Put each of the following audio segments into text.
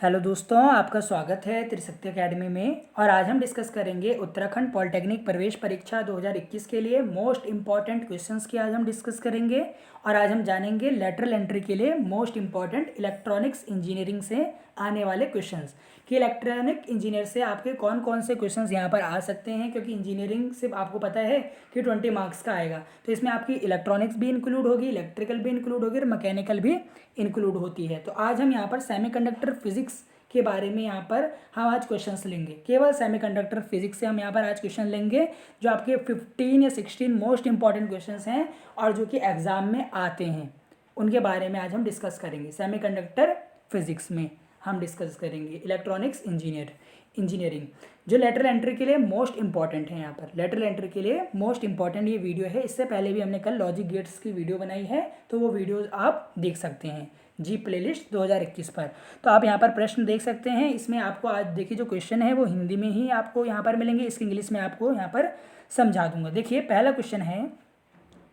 Hello दोस्तों, आपका स्वागत है त्रिशक्ति एकेडमी में। और आज हम डिस्कस करेंगे उत्तराखंड पॉलिटेक्निक प्रवेश परीक्षा 2021 के लिए मोस्ट इम्पॉर्टेंट क्वेश्चंस की आज हम डिस्कस करेंगे। और आज हम जानेंगे लेटरल एंट्री के लिए मोस्ट इम्पॉर्टेंट इलेक्ट्रॉनिक्स इंजीनियरिंग से आने वाले क्वेश्चंस कि इलेक्ट्रॉनिक इंजीनियर से आपके कौन कौन से क्वेश्चंस यहाँ पर आ सकते हैं, क्योंकि इंजीनियरिंग से आपको पता है कि 20 मार्क्स का आएगा। तो इसमें आपकी इलेक्ट्रॉनिक्स भी इंक्लूड होगी, इलेक्ट्रिकल भी इंक्लूड होगी और मैकेनिकल भी इंक्लूड होती है। तो आज हम यहाँ पर सेमीकंडक्टर फिजिक्स के बारे में यहाँ पर हम आज क्वेश्चंस लेंगे। केवल सेमीकंडक्टर फिजिक्स से हम यहाँ पर आज क्वेश्चन लेंगे, जो आपके 15 या 16 मोस्ट इंपॉर्टेंट क्वेश्चंस हैं और जो कि एग्जाम में आते हैं, उनके बारे में आज हम डिस्कस करेंगे। सेमीकंडक्टर फिजिक्स में हम डिस्कस करेंगे इलेक्ट्रॉनिक्स इंजीनियरिंग जो लेटरल एंट्री के लिए मोस्ट इंपॉर्टेंट है। यहाँ पर लेटरल एंट्री के लिए मोस्ट इंपॉर्टेंट ये वीडियो है। इससे पहले भी हमने कल लॉजिक गेट्स की वीडियो बनाई है, तो वो वीडियो आप देख सकते हैं जी प्लेलिस्ट 2021 पर। तो आप यहाँ पर प्रश्न देख सकते हैं। इसमें आपको आज देखिए जो क्वेश्चन है वो हिंदी में ही आपको यहाँ पर मिलेंगे, इसके इंग्लिश में आपको यहाँ पर समझा दूंगा। देखिए पहला क्वेश्चन है,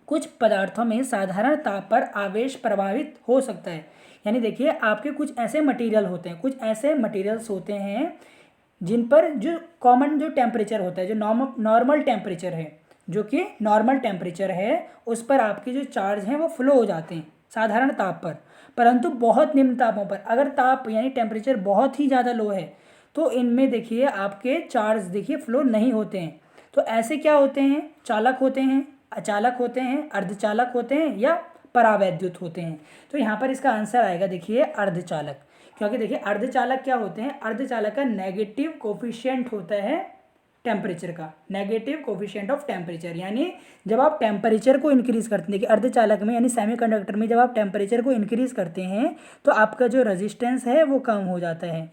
कुछ पदार्थों में साधारण ताप पर आवेश प्रभावित हो सकता है। यानी देखिए आपके कुछ ऐसे मटेरियल होते हैं, कुछ ऐसे मटेरियल्स होते हैं जिन पर जो कॉमन जो टेम्परेचर होता है, जो नॉर्मल टेम्परेचर है, जो कि नॉर्मल टेम्परेचर है, उस पर आपके जो चार्ज हैं वो फ्लो हो जाते हैं साधारण ताप पर। परंतु बहुत निम्न तापों पर, अगर ताप यानी टेम्परेचर बहुत ही ज़्यादा लो है, तो इनमें देखिए आपके चार्ज देखिए फ्लो नहीं होते हैं। तो ऐसे क्या होते हैं, चालक होते हैं, अचालक होते हैं, अर्धचालक होते हैं या परावैद्युत होते हैं। तो यहाँ पर इसका आंसर आएगा देखिए अर्धचालक। क्योंकि देखिए अर्धचालक क्या होते हैं, अर्धचालक का नेगेटिव कोफिशिएंट होता है टेम्परेचर का, नेगेटिव कोफिशिएंट ऑफ टेम्परेचर। यानी जब आप टेम्परेचर को इंक्रीज करते हैं, देखिए अर्धचालक में यानी सेमीकंडक्टर में जब आप टेम्परेचर को इंक्रीज करते हैं तो आपका जो रेजिस्टेंस है वो कम हो जाता है।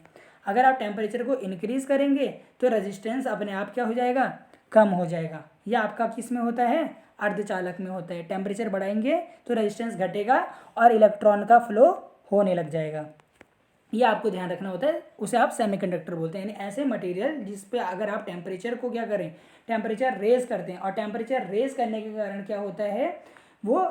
अगर आप टेम्परेचर को इंक्रीज करेंगे तो रेजिस्टेंस अपने आप क्या हो जाएगा, कम हो जाएगा। यह आपका किस में होता है, अर्धचालक में होता है। टेम्परेचर बढ़ाएंगे तो रेजिस्टेंस घटेगा और इलेक्ट्रॉन का फ्लो होने लग जाएगा। ये आपको ध्यान रखना होता है, उसे आप सेमीकंडक्टर बोलते हैं। यानी ऐसे मटेरियल जिस पे अगर आप टेम्परेचर को क्या करें, टेम्परेचर रेज करते हैं, और टेम्परेचर रेज करने के कारण क्या होता है, वो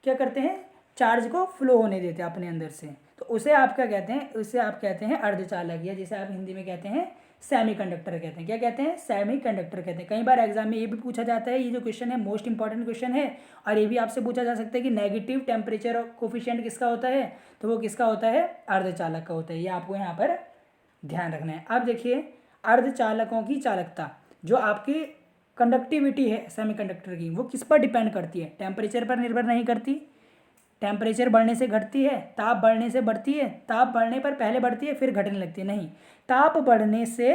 क्या करते हैं, चार्ज को फ्लो होने देते हैं अपने अंदर से। तो उसे आप क्या कहते हैं, उसे आप कहते हैं अर्धचालक, या जिसे आप हिंदी में कहते हैं सेमीकंडक्टर कहते हैं। क्या कहते हैं, सेमीकंडक्टर कहते हैं। कई बार एग्जाम में ये भी पूछा जाता है, ये जो क्वेश्चन है मोस्ट इंपॉर्टेंट क्वेश्चन है। और ये भी आपसे पूछा जा सकता है कि नेगेटिव टेम्परेचर कोफिशिएंट किसका होता है, तो वो किसका होता है, अर्धचालक का होता है। ये आपको यहाँ पर ध्यान रखना है। अब देखिए अर्धचालकों की चालकता, जो आपकी कंडक्टिविटी है सेमीकंडक्टर की, वो किस पर डिपेंड करती है, टेम्परेचर पर निर्भर नहीं करती। टेम्परेचर बढ़ने से घटती है, ताप बढ़ने से बढ़ती है, ताप बढ़ने पर पहले बढ़ती है फिर घटने लगती है, नहीं, ताप बढ़ने से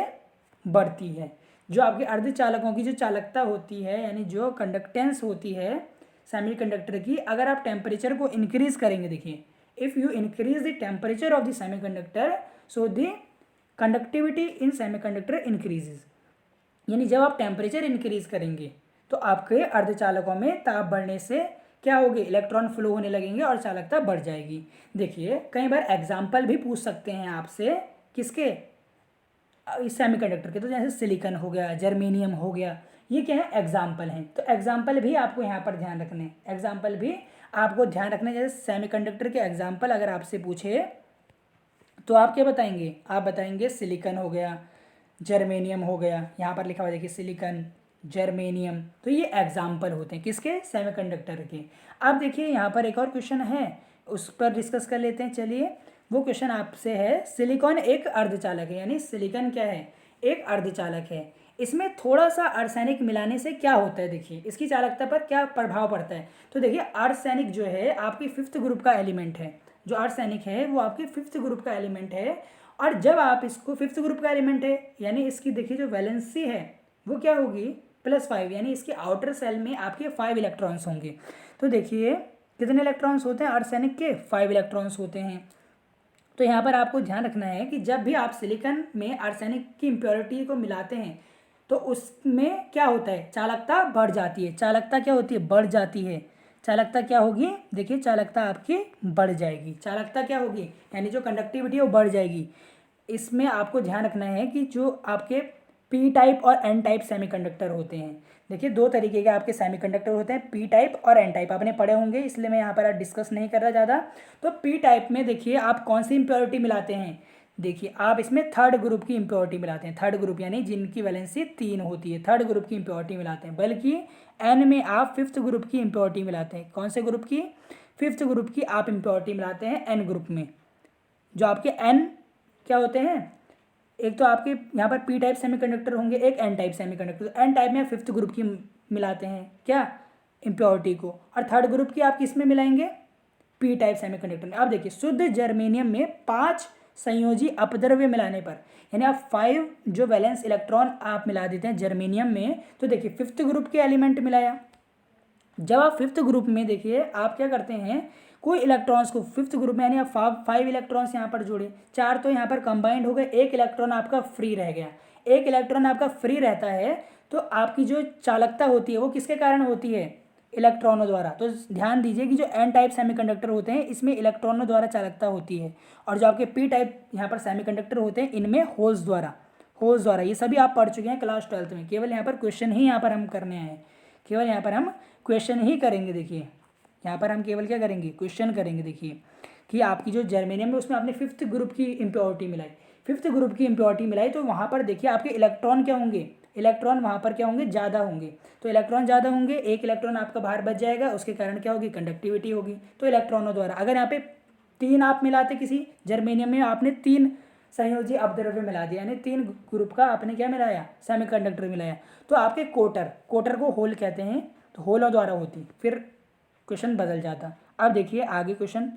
बढ़ती है। जो आपके अर्धचालकों की जो चालकता होती है, यानी जो कंडक्टेंस होती है सेमीकंडक्टर की, अगर आप टेम्परेचर को इंक्रीज करेंगे, देखिए if you increase the temperature of the semiconductor so the conductivity in semiconductor increases. यानी जब आप टेम्परेचर इंक्रीज करेंगे तो आपके अर्धचालकों में ताप बढ़ने से क्या होगी, इलेक्ट्रॉन फ्लो होने लगेंगे और चालकता बढ़ जाएगी। देखिए कई बार एग्जाम्पल भी पूछ सकते हैं आपसे, किसके, इस सेमीकंडक्टर के। तो जैसे सिलिकॉन हो गया, जर्मेनियम हो गया, ये क्या है, एग्जाम्पल हैं। तो एग्जाम्पल भी आपको यहाँ पर ध्यान रखने, एग्जाम्पल भी आपको ध्यान रखने। जैसे सेमीकंडक्टर के एग्जाम्पल अगर आपसे पूछे तो आप क्या बताएंगे, आप बताएंगे सिलिकॉन हो गया, जर्मेनियम हो गया। यहाँ पर लिखा हुआ देखिए सिलिकॉन, जर्मेनियम, तो ये एग्जाम्पल होते हैं किसके, सेमीकंडक्टर के। अब देखिए यहाँ पर एक और क्वेश्चन है, उस पर डिस्कस कर लेते हैं। चलिए वो क्वेश्चन आपसे है, सिलिकॉन एक अर्धचालक है, यानी सिलिकॉन क्या है, एक अर्धचालक है। इसमें थोड़ा सा आर्सेनिक मिलाने से क्या होता है, देखिए इसकी चालकता पर क्या प्रभाव पड़ता है। तो देखिए आर्सेनिक जो है आपकी 5th ग्रुप का एलिमेंट है, जो आर्सेनिक है वो आपकी 5th ग्रुप का एलिमेंट है। और जब आप इसको 5th ग्रुप का एलिमेंट है, यानी इसकी देखिए जो वैलेंसी है वो क्या होगी, +5, यानी इसके आउटर सेल में आपके 5 इलेक्ट्रॉन्स होंगे। तो देखिए कितने इलेक्ट्रॉन्स होते हैं आर्सेनिक के, 5 इलेक्ट्रॉन्स होते हैं। तो यहाँ पर आपको ध्यान रखना है कि जब भी आप सिलिकॉन में आर्सेनिक की इम्प्योरिटी को मिलाते हैं तो उसमें क्या होता है, चालकता बढ़ जाती है। चालकता क्या होती है, बढ़ जाती है। चालकता क्या होगी, देखिए चालकता आपकी बढ़ जाएगी। चालकता क्या होगी, यानी जो कंडक्टिविटी है वो बढ़ जाएगी। इसमें आपको ध्यान रखना है कि जो आपके पी टाइप और एन टाइप सेमीकंडक्टर होते हैं, देखिए 2 तरीके के आपके सेमीकंडक्टर होते हैं, पी टाइप और एन टाइप, आपने पढ़े होंगे, इसलिए मैं यहाँ पर डिस्कस नहीं कर रहा ज़्यादा। तो पी टाइप में देखिए आप कौन सी इम्प्योरिटी मिलाते हैं, देखिए आप इसमें थर्ड ग्रुप की इम्प्योरिटी मिलाते हैं, थर्ड ग्रुप यानी जिनकी वैलेंसी 3 होती है, थर्ड ग्रुप की इम्प्योरिटी मिलाते हैं। बल्कि एन में आप फिफ्थ ग्रुप की इम्प्योरिटी मिलाते हैं। कौन से ग्रुप की? फिफ्थ ग्रुप की आप इम्प्योरिटी मिलाते हैं एन ग्रुप में। जो आपके एन क्या होते हैं, एक तो आपके यहाँ पर पी टाइप सेमीकंडक्टर होंगे, एक एन टाइप सेमीकंडक्टर। तो एन टाइप में फिफ्थ ग्रुप की मिलाते हैं क्या, इम्प्योरिटी को, और थर्ड ग्रुप की आप किस में मिलाएंगे, पी टाइप सेमीकंडक्टर में। अब देखिए शुद्ध जर्मेनियम में 5 संयोजी अपद्रव्य मिलाने पर, यानी आप 5 जो वैलेंस इलेक्ट्रॉन आप मिला देते हैं जर्मेनियम में, तो देखिए फिफ्थ ग्रुप के एलिमेंट मिलाया। जब आप फिफ्थ ग्रुप में देखिए आप क्या करते हैं, कोई इलेक्ट्रॉन्स को फिफ्थ ग्रुप में, यानी आप 5 इलेक्ट्रॉन्स यहाँ पर जोड़े, 4 तो यहाँ पर कंबाइंड हो गए, एक इलेक्ट्रॉन आपका फ्री रह गया। एक इलेक्ट्रॉन आपका फ्री रहता है तो आपकी जो चालकता होती है वो किसके कारण होती है, इलेक्ट्रॉनों द्वारा। तो ध्यान दीजिए कि जो एन टाइप सेमीकंडक्टर होते हैं इसमें इलेक्ट्रॉनों द्वारा चालकता होती है, और जो आपके पी टाइप यहाँ पर सेमीकंडक्टर होते हैं इनमें होल्स द्वारा, होल्स द्वारा। ये सभी आप पढ़ चुके हैं क्लास 12th में। केवल यहाँ पर क्वेश्चन ही यहाँ पर हम करने आए हैं, केवल यहाँ पर हम क्वेश्चन ही करेंगे। देखिए यहाँ पर हम केवल क्या करेंगे, क्वेश्चन करेंगे। देखिए कि आपकी जो जर्मेनियम है उसमें आपने फिफ्थ ग्रुप की इम्प्योरिटी मिलाई, फिफ्थ ग्रुप की इम्प्योरिटी मिलाई, तो वहाँ पर देखिए आपके इलेक्ट्रॉन क्या होंगे, इलेक्ट्रॉन वहाँ पर क्या होंगे, ज़्यादा होंगे। तो इलेक्ट्रॉन ज़्यादा होंगे, एक इलेक्ट्रॉन आपका बाहर बच जाएगा, उसके कारण क्या होगी, कंडक्टिविटी होगी। तो इलेक्ट्रॉनों द्वारा, अगर यहाँ पे 3 आप मिलाते किसी जर्मेनियम में, आपने 3 संयोजी अपद्रव्य मिला दिया, यानी 3 ग्रुप का आपने क्या मिलाया, सेमीकंडक्टर मिलाया, तो आपके कोटर, कोटर को होल कहते हैं, तो होलों द्वारा होती। फिर क्वेश्चन बदल जाता। अब देखिए आगे क्वेश्चन,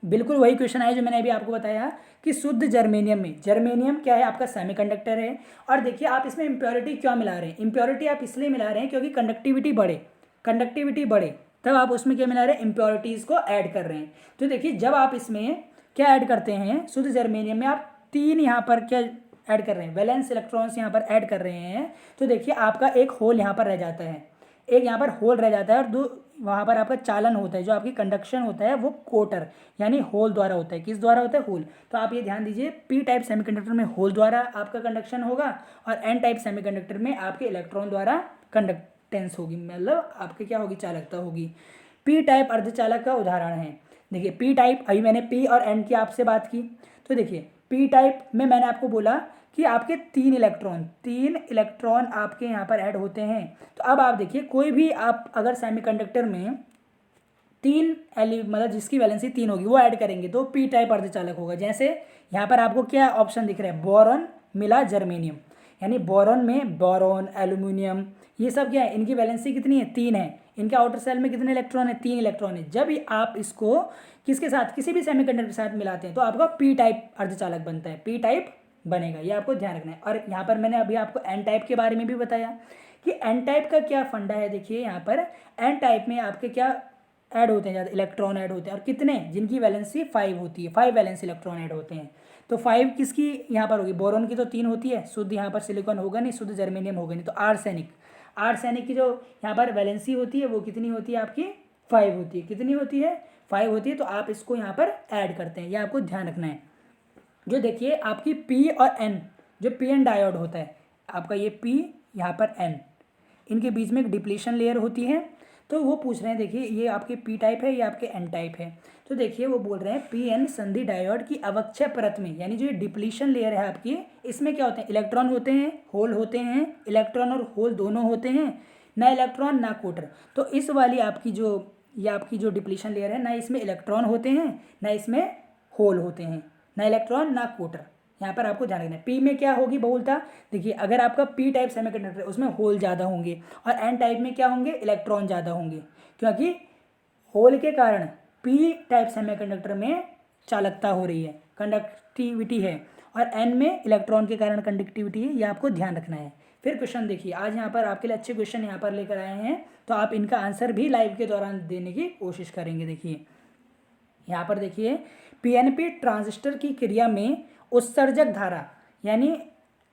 बिल्कुल वही क्वेश्चन है जो मैंने अभी आपको बताया कि शुद्ध जर्मेनियम में, जर्मेनियम क्या है, आपका सेमीकंडक्टर है। और देखिए आप इसमें इम्प्योरिटी क्यों मिला रहे हैं, इम्प्योरिटी आप इसलिए मिला रहे हैं क्योंकि कंडक्टिविटी बढ़े, कंडक्टिविटी बढ़े, तब आप उसमें क्या मिला रहे हैं, इम्प्योरिटीज़ को ऐड कर रहे हैं। तो देखिए जब आप इसमें क्या ऐड करते हैं, शुद्ध जर्मेनियम में आप 3 यहाँ पर क्या ऐड कर रहे हैं, वैलेंस इलेक्ट्रॉन्स यहाँ पर ऐड कर रहे हैं, तो देखिए आपका एक होल यहाँ पर रह जाता है, एक यहाँ पर होल रह जाता है, और 2 वहाँ पर आपका चालन होता है, जो आपकी कंडक्शन होता है वो कोटर यानी होल द्वारा होता है। किस द्वारा होता है, होल। तो आप ये ध्यान दीजिए पी टाइप सेमीकंडक्टर में होल द्वारा आपका कंडक्शन होगा, और एन टाइप सेमीकंडक्टर में आपके इलेक्ट्रॉन द्वारा कंडक्टेंस होगी, मतलब आपके क्या होगी, चालकता होगी। पी टाइप अर्धचालक का उदाहरण है। देखिए पी टाइप, अभी मैंने पी और एन की आपसे बात की, तो देखिए पी टाइप में मैंने आपको बोला कि आपके 3 इलेक्ट्रॉन आपके यहाँ पर ऐड होते हैं। तो अब आप देखिए कोई भी आप अगर सेमीकंडक्टर में 3 मतलब जिसकी वैलेंसी 3 होगी वो ऐड करेंगे तो पी टाइप अर्धचालक होगा। जैसे यहाँ पर आपको क्या ऑप्शन दिख रहा है, बोरॉन मिला जर्मेनियम, यानी बोरॉन में बोरॉन, एल्यूमिनियम, ये सब क्या है, इनकी वैलेंसी कितनी है, 3 है। इनके आउटर सेल में कितने इलेक्ट्रॉन है, 3 इलेक्ट्रॉन है। जब आप इसको किसके साथ, किसी भी सेमीकंडक्टर के साथ मिलाते हैं तो आपका पी टाइप अर्धचालक बनता है, पी टाइप बनेगा, ये आपको ध्यान रखना है। और यहाँ पर मैंने अभी आपको एन टाइप के बारे में भी बताया कि एन टाइप का क्या फंडा है। देखिए यहाँ पर एन टाइप में आपके क्या ऐड होते हैं, ज़्यादा इलेक्ट्रॉन ऐड होते हैं, और कितने, जिनकी वैलेंसी 5 होती है, 5 वैलेंस इलेक्ट्रॉन ऐड होते हैं। तो 5 किसकी यहाँ पर होगी, बोरॉन की तो 3 होती है, शुद्ध यहाँ पर सिलिकॉन होगा नहीं, शुद्ध जर्मेनियम होगा नहीं। तो आर्सेनिक, आर्सेनिक की जो यहाँ पर वैलेंसी होती है वो कितनी होती है, आपकी 5 होती है। कितनी होती है, 5 होती है। तो आप इसको यहाँ पर ऐड करते हैं, ये आपको ध्यान रखना है। जो देखिए आपकी पी और एन, जो पी एन डायोड होता है आपका, ये पी यहाँ पर एन, इनके बीच में एक डिप्लीशन लेयर होती है। तो वो पूछ रहे हैं, देखिए ये आपके पी टाइप है, ये आपके एन टाइप है। तो देखिए वो बोल रहे हैं पी एन संधि डायोड की अवक्षय परत में, यानी जो ये डिप्लीशन लेयर है आपकी, इसमें क्या होते हैं, इलेक्ट्रॉन होते हैं, होल होते हैं, इलेक्ट्रॉन और होल दोनों होते हैं, ना इलेक्ट्रॉन ना कोटर। तो इस वाली आपकी जो, ये आपकी जो डिप्लीशन लेयर है, ना इसमें इलेक्ट्रॉन होते हैं, ना इसमें होल होते हैं, ना इलेक्ट्रॉन ना कोटर। यहाँ पर आपको ध्यान रखना है। पी में क्या होगी बहुलता, देखिए अगर आपका पी टाइप सेमीकंडक्टर है उसमें होल ज़्यादा होंगे, और एन टाइप में क्या होंगे, इलेक्ट्रॉन ज़्यादा होंगे, क्योंकि होल के कारण पी टाइप सेमीकंडक्टर में चालकता हो रही है, कंडक्टिविटी है, और एन में इलेक्ट्रॉन के कारण कंडक्टिविटी है। ये आपको ध्यान रखना है। फिर क्वेश्चन देखिए, आज यहाँ पर आपके लिए अच्छे क्वेश्चन यहाँ पर लेकर आए हैं, तो आप इनका आंसर भी लाइव के दौरान देने की कोशिश करेंगे। देखिए यहाँ पर देखिए पीएनपी ट्रांजिस्टर की क्रिया में उत्सर्जक धारा यानी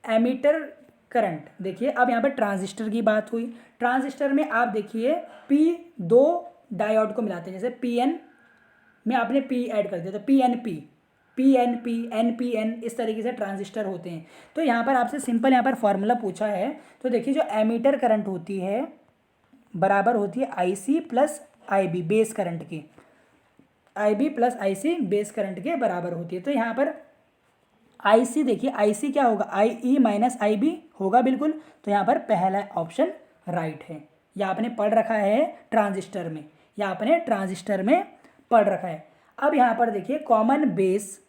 एमीटर करंट। देखिए अब यहाँ पर ट्रांजिस्टर की बात हुई, ट्रांजिस्टर में आप देखिए P2 डायोड को मिलाते हैं, जैसे Pn में आपने P ऐड कर दिया तो PNP, PNP, NPN, इस तरीके से ट्रांजिस्टर होते हैं। तो यहाँ पर आपसे सिंपल यहाँ पर फॉर्मूला पूछा है, तो देखिए जो एमीटर करंट होती है बराबर होती है IC plus IB base current की, IB plus IC base current के बराबर होती है। तो यहाँ पर आई सी, देखिए आई सी क्या होगा, आई ई माइनस आई बी होगा बिल्कुल। तो यहाँ पर पहला ऑप्शन राइट है। या आपने पढ़ रखा है ट्रांजिस्टर में, या आपने ट्रांजिस्टर में पढ़ रखा है। अब यहाँ पर देखिए कॉमन बेस,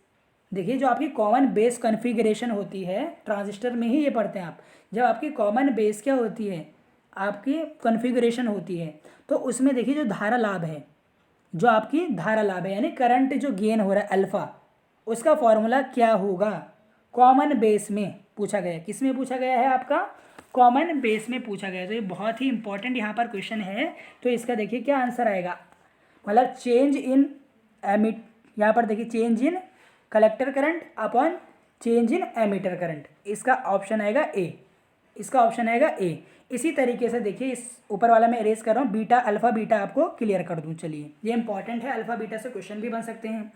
देखिए जो आपकी कॉमन बेस कॉन्फ़िगरेशन होती है ट्रांजिस्टर में ही ये पढ़ते हैं आप। जब आपकी कॉमन बेस क्या होती है, आपकी कॉन्फ़िगरेशन होती है, तो उसमें देखिए जो धारा लाभ है, जो आपकी धारा लाभ है यानी करंट जो गेन हो रहा है अल्फ़ा, उसका फॉर्मूला क्या होगा, कॉमन बेस में पूछा गया है। किस में पूछा गया है, आपका कॉमन बेस में पूछा गया है। तो ये बहुत ही इंपॉर्टेंट यहाँ पर क्वेश्चन है। तो इसका देखिए क्या आंसर आएगा, मतलब चेंज इन एमिट, यहाँ पर देखिए change in collector current upon change in emitter current, इसका ऑप्शन आएगा ए, इसका ऑप्शन आएगा ए। इसी तरीके से देखिए इस ऊपर वाला मैं इरेज कर रहा हूँ, बीटा अल्फ़ा बीटा आपको क्लियर कर दूँ। चलिए ये इंपॉर्टेंट है, अल्फ़ा बीटा से क्वेश्चन भी बन सकते हैं।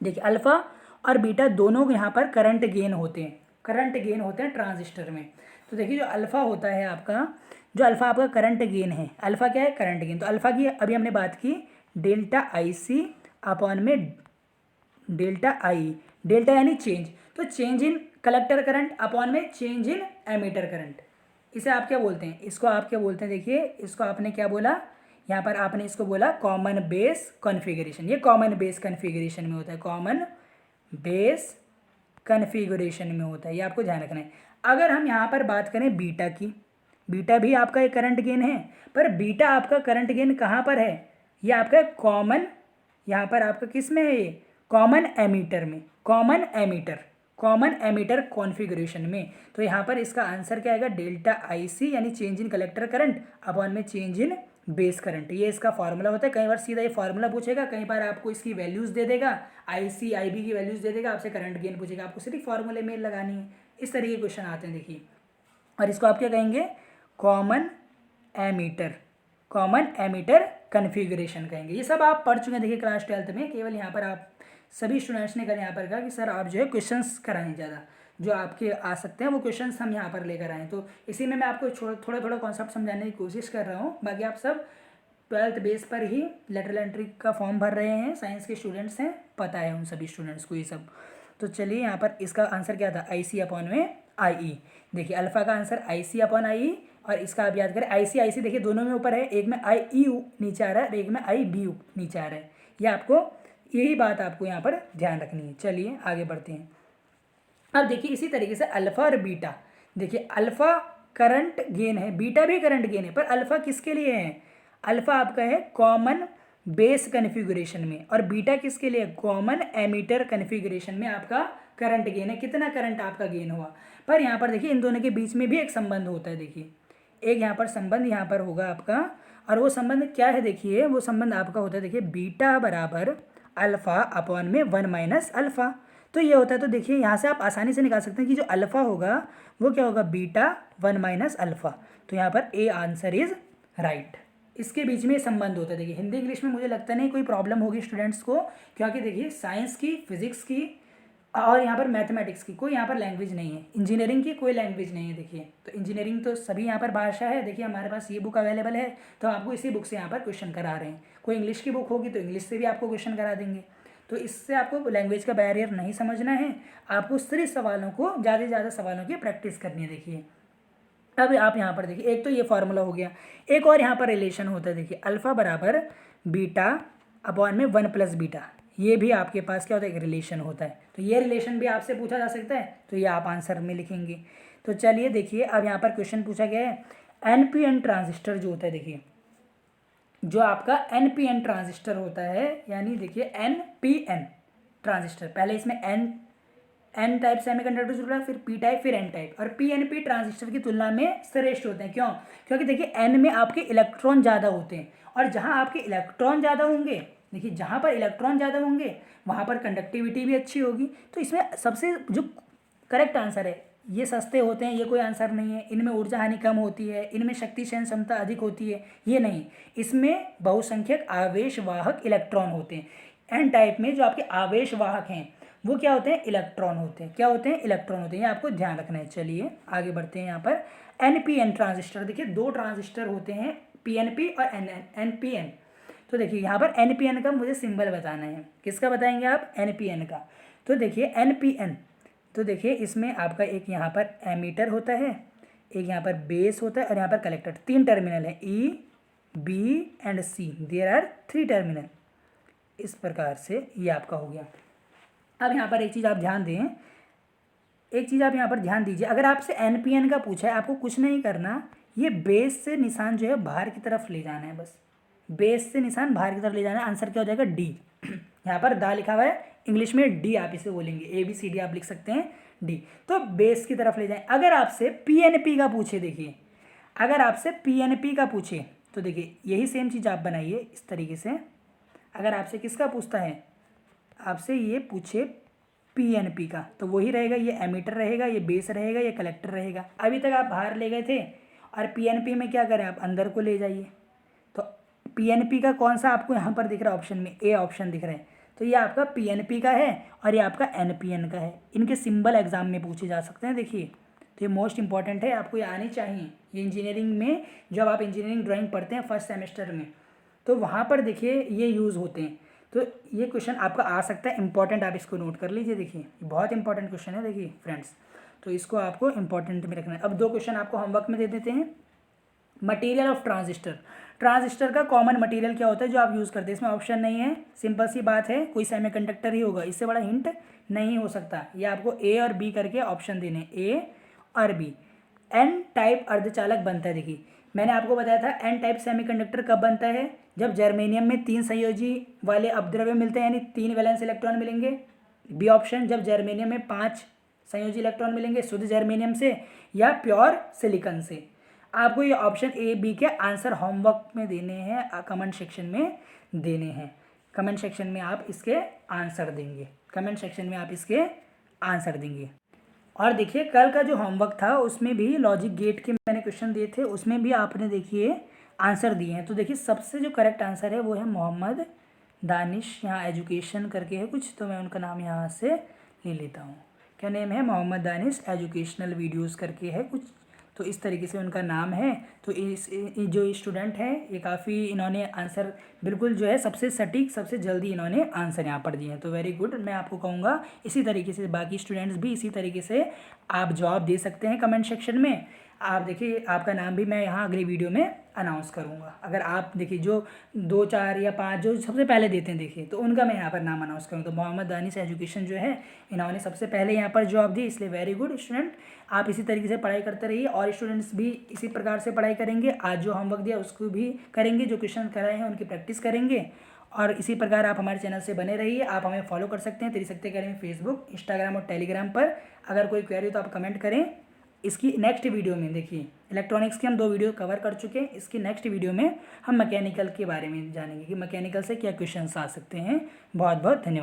देखिए अल्फ़ा और बीटा दोनों यहाँ पर करंट गेन होते हैं, करंट गेन होते हैं ट्रांजिस्टर में। तो देखिए जो अल्फ़ा होता है आपका, जो अल्फ़ा आपका करंट गेन है, अल्फ़ा क्या है, करंट गेन। तो अल्फ़ा की अभी हमने बात की डेल्टा आई सी अपॉन में डेल्टा आई, डेल्टा यानी चेंज, तो change in collector current upon में चेंज इन एमीटर करंट। इसे आप क्या बोलते हैं, इसको आप क्या बोलते हैं, देखिए इसको आपने क्या बोला, यहाँ पर आपने इसको बोला कॉमन बेस कॉन्फ़िगरेशन। ये कॉमन बेस कॉन्फ़िगरेशन में होता है, कॉमन बेस कॉन्फ़िगरेशन में होता है, ये आपको ध्यान रखना है। अगर हम यहाँ पर बात करें बीटा की, बीटा भी आपका एक करंट गेन है, पर बीटा आपका करंट गेन कहाँ पर है, ये आपका कॉमन, यहाँ पर आपका किस में है, ये कॉमन एमीटर में, common ammeter, common ammeter configuration में। तो यहाँ पर इसका आंसर क्या आएगा, डेल्टा आई सी यानी change in collector current upon में चेंज इन बेस करंट, ये इसका फॉर्मूला होता है। कई बार सीधा ये फॉर्मूला पूछेगा, कई बार आपको इसकी वैल्यूज़ दे देगा, आई सी आई बी की वैल्यूज़ दे देगा, आपसे करंट गेन पूछेगा, आपको सिर्फ फॉर्मूले में लगानी है। इस तरीके के क्वेश्चन आते हैं देखिए। और इसको आप क्या कहेंगे, common ammeter, common ammeter configuration कहेंगे। ये सब आप पढ़ चुके हैं देखिए क्लास 12th में। केवल यहाँ पर आप सभी स्टूडेंट्स ने कल यहाँ पर कहा कि सर आप जो है क्वेश्चंस कराएं, ज़्यादा जो आपके आ सकते हैं वो क्वेश्चंस हम यहाँ पर लेकर आएँ। तो इसी में मैं आपको थोड़ा थोड़ा कॉन्सेप्ट समझाने की कोशिश कर रहा हूँ। बाकी आप सब 12th बेस पर ही लेटरल एंट्री का फॉर्म भर रहे हैं, साइंस के स्टूडेंट्स हैं, पता है उन सभी स्टूडेंट्स को ये सब। तो चलिए यहाँ पर इसका आंसर क्या था, आई सी अपॉन में आई ई। देखिए अल्फ़ा का answer I C upon I ई, और इसका आप याद करें आई सी देखिए दोनों में ऊपर है, एक में आई ई नीचे आ रहा है और एक में आई बी नीचे आ रहा है। ये आपको, यही बात आपको यहाँ पर ध्यान रखनी है। चलिए आगे बढ़ते हैं। अब देखिए इसी तरीके से अल्फ़ा और बीटा, देखिए अल्फ़ा करंट गेन है, बीटा भी करंट गेन है, पर अल्फ़ा किसके लिए है, अल्फ़ा आपका है कॉमन बेस कन्फिगरेशन में, और बीटा किसके लिए, कॉमन एमीटर कन्फिगरेशन में आपका करंट गेन है, कितना करंट आपका गेन हुआ। पर यहाँ पर देखिए इन दोनों के बीच में भी एक संबंध होता है। देखिए एक यहाँ पर संबंध यहाँ पर होगा आपका, और वो संबंध क्या है, देखिए वो संबंध आपका होता है, देखिए बीटा बराबर अल्फ़ा अपॉन में 1 माइनस अल्फ़ा। तो ये होता है, तो देखिए यहाँ से आप आसानी से निकाल सकते हैं कि जो अल्फ़ा होगा वो क्या होगा, बीटा 1 माइनस अल्फ़ा। तो यहाँ पर ए आंसर इज राइट। इसके बीच में संबंध होता है। देखिए हिंदी इंग्लिश में मुझे लगता नहीं कोई प्रॉब्लम होगी स्टूडेंट्स को, क्योंकि देखिए साइंस की, फिजिक्स की और यहाँ पर मैथमेटिक्स की कोई यहाँ पर लैंग्वेज नहीं है, इंजीनियरिंग की कोई लैंग्वेज नहीं है। देखिए तो इंजीनियरिंग तो सभी यहाँ पर भाषा है। देखिए हमारे पास ये बुक अवेलेबल है, तो आपको इसी बुक से यहाँ पर क्वेश्चन करा रहे हैं। कोई इंग्लिश की बुक होगी तो इंग्लिश से भी आपको क्वेश्चन करा देंगे। तो इससे आपको लैंग्वेज का बैरियर नहीं समझना है, आपको सिर्फ सवालों को, ज़्यादा से ज़्यादा सवालों की प्रैक्टिस करनी है। देखिए अब आप यहाँ पर देखिए, एक तो ये फार्मूला हो गया, एक और यहाँ पर रिलेशन होता है। देखिए अल्फ़ा बराबर बीटा अपॉन में 1 प्लस बीटा, ये भी आपके पास क्या होता है, एक रिलेशन होता है। तो ये रिलेशन भी आपसे पूछा जा सकता है, तो ये आप आंसर में लिखेंगे। तो चलिए देखिए अब यहाँ पर क्वेश्चन पूछा गया है, NPN ट्रांजिस्टर जो होता है, देखिए जो आपका NPN ट्रांजिस्टर होता है, यानी देखिए NPN ट्रांजिस्टर, पहले इसमें N टाइप सेमीकंडक्टर जुड़ रहा है, फिर P टाइप, फिर N टाइप, और PNP ट्रांजिस्टर की तुलना में श्रेष्ठ होते हैं। क्यों, क्योंकि देखिए N में आपके इलेक्ट्रॉन ज़्यादा होते हैं, और जहाँ आपके इलेक्ट्रॉन ज़्यादा होंगे, देखिए जहाँ पर इलेक्ट्रॉन ज़्यादा होंगे वहाँ पर कंडक्टिविटी भी अच्छी होगी। तो इसमें सबसे जो करेक्ट आंसर है, ये सस्ते होते हैं, ये कोई आंसर नहीं है। इनमें ऊर्जा हानि कम होती है, इनमें शक्ति सहन क्षमता अधिक होती है, ये नहीं। इसमें बहुसंख्यक आवेशवाहक इलेक्ट्रॉन होते हैं। एन टाइप में जो आपके आवेशवाहक हैं वो क्या होते हैं, इलेक्ट्रॉन होते हैं। क्या होते हैं, इलेक्ट्रॉन होते हैं, ये आपको ध्यान रखना है। चलिए आगे बढ़ते हैं। यहाँ पर NPN ट्रांजिस्टर, देखिए 2 ट्रांजिस्टर होते हैं, PNP और NPN। तो देखिए यहाँ पर NPN का मुझे सिंबल बताना है, किसका बताएंगे आप, NPN का। तो देखिए NPN, तो देखिए इसमें आपका एक यहाँ पर एमीटर होता है, एक यहाँ पर बेस होता है और यहाँ पर कलेक्टर, 3 टर्मिनल है E, B and C, there are 3 terminal. इस प्रकार से ये आपका हो गया। अब यहाँ पर एक चीज़ आप ध्यान दें, एक चीज़ आप यहाँ पर ध्यान दीजिए, अगर आपसे NPN का पूछा है, आपको कुछ नहीं करना, ये बेस से निशान जो है बाहर की तरफ ले जाना है, बस बेस से निशान बाहर की तरफ ले जाना है। आंसर क्या हो जाएगा? डी। यहाँ पर दा लिखा हुआ है, इंग्लिश में डी आप इसे बोलेंगे, ABCD आप लिख सकते हैं, डी। तो बेस की तरफ ले जाएं। अगर आपसे PNP का पूछे, देखिए अगर आपसे PNP का पूछे तो देखिए यही सेम चीज़ आप बनाइए इस तरीके से। अगर आपसे किसका पूछता है, आपसे ये पूछे PNP का, तो वही रहेगा, ये एमीटर रहेगा, ये बेस रहेगा, ये कलेक्टर रहेगा। अभी तक आप बाहर ले गए थे और PNP में क्या करें, आप अंदर को ले जाइए। तो PNP का कौन सा आपको यहाँ पर दिख रहा है ऑप्शन में? ए ऑप्शन दिख रहा है, तो ये आपका PNP का है और ये आपका NPN का है। इनके सिंबल एग्जाम में पूछे जा सकते हैं, देखिए। तो ये मोस्ट इंपॉर्टेंट है, आपको ये आनी चाहिए। ये इंजीनियरिंग में जब आप इंजीनियरिंग ड्राइंग पढ़ते हैं फर्स्ट सेमेस्टर में, तो वहाँ पर देखिए ये यूज़ होते हैं। तो ये क्वेश्चन आपका आ सकता है, इंपॉर्टेंट, आप इसको नोट कर लीजिए। देखिए ये बहुत इंपॉर्टेंट क्वेश्चन है, देखिए फ्रेंड्स, तो इसको आपको इंपॉर्टेंट में रखना है। अब 2 क्वेश्चन आपको होमवर्क में दे देते हैं। मटेरियल ऑफ ट्रांजिस्टर, ट्रांजिस्टर का कॉमन मटेरियल क्या होता है जो आप यूज़ करते हैं? इसमें ऑप्शन नहीं है, सिंपल सी बात है, कोई सेमीकंडक्टर ही होगा, इससे बड़ा हिंट नहीं हो सकता। ये आपको A और B करके ऑप्शन देने, A और B। N टाइप अर्धचालक बनता है, देखिए मैंने आपको बताया था N टाइप सेमीकंडक्टर कब बनता है? जब जर्मेनियम में 3 संयोजी वाले अपद्रव्य मिलते हैं, यानी 3 वैलेंस इलेक्ट्रॉन मिलेंगे। बी ऑप्शन, जब जर्मेनियम में 5 संयोजी इलेक्ट्रॉन मिलेंगे शुद्ध जर्मेनियम से या प्योर सिलिकॉन से। आपको ये ऑप्शन A B के आंसर होमवर्क में देने हैं, कमेंट सेक्शन में देने हैं। कमेंट सेक्शन में आप इसके आंसर देंगे, कमेंट सेक्शन में आप इसके आंसर देंगे। और देखिए कल का जो होमवर्क था उसमें भी लॉजिक गेट के मैंने क्वेश्चन दिए थे, उसमें भी आपने देखिए आंसर दिए हैं। तो देखिए सबसे जो करेक्ट आंसर है वो है मोहम्मद दानिश, यहाँ एजुकेशन करके है कुछ, तो मैं उनका नाम यहाँ से ले लेता हूँ। क्या नेम है? मोहम्मद दानिश एजुकेशनल वीडियोस करके है कुछ, तो इस तरीके से उनका नाम है। तो जो स्टूडेंट हैं ये काफ़ी, इन्होंने आंसर बिल्कुल जो है सबसे सटीक, सबसे जल्दी इन्होंने आंसर यहाँ पर दिए हैं, तो वेरी गुड। मैं आपको कहूँगा इसी तरीके से बाकी स्टूडेंट्स भी इसी तरीके से आप जवाब दे सकते हैं कमेंट सेक्शन में। आप देखिए आपका नाम भी मैं यहाँ अगली वीडियो में अनाउंस करूँगा। अगर आप देखिए जो 2, 4 या 5 जो सबसे पहले देते हैं देखिए, तो उनका मैं यहाँ पर नाम अनाउंस करूँगा। तो मोहम्मद दानिश एजुकेशन जो है इन्होंने सबसे पहले यहाँ पर जवाब दी, इसलिए वेरी गुड स्टूडेंट। आप इसी तरीके से पढ़ाई करते रहिए और स्टूडेंट्स भी इसी प्रकार से पढ़ाई करेंगे। आज जो होमवर्क दिया उसको भी करेंगे, जो क्वेश्चन कराए हैं उनकी प्रैक्टिस करेंगे, और इसी प्रकार आप हमारे चैनल से बने रहिए। आप हमें फॉलो कर सकते हैं त्रिशक्ति अकेडमी फेसबुक, इंस्टाग्राम और टेलीग्राम पर। अगर कोई क्वेरी हो तो आप कमेंट करें। इसकी नेक्स्ट वीडियो में देखिए इलेक्ट्रॉनिक्स की हम 2 वीडियो कवर कर चुके हैं, इसकी नेक्स्ट वीडियो में हम मैकेनिकल के बारे में जानेंगे कि मैकेनिकल से क्या क्वेश्चंस आ सकते हैं। बहुत बहुत धन्यवाद।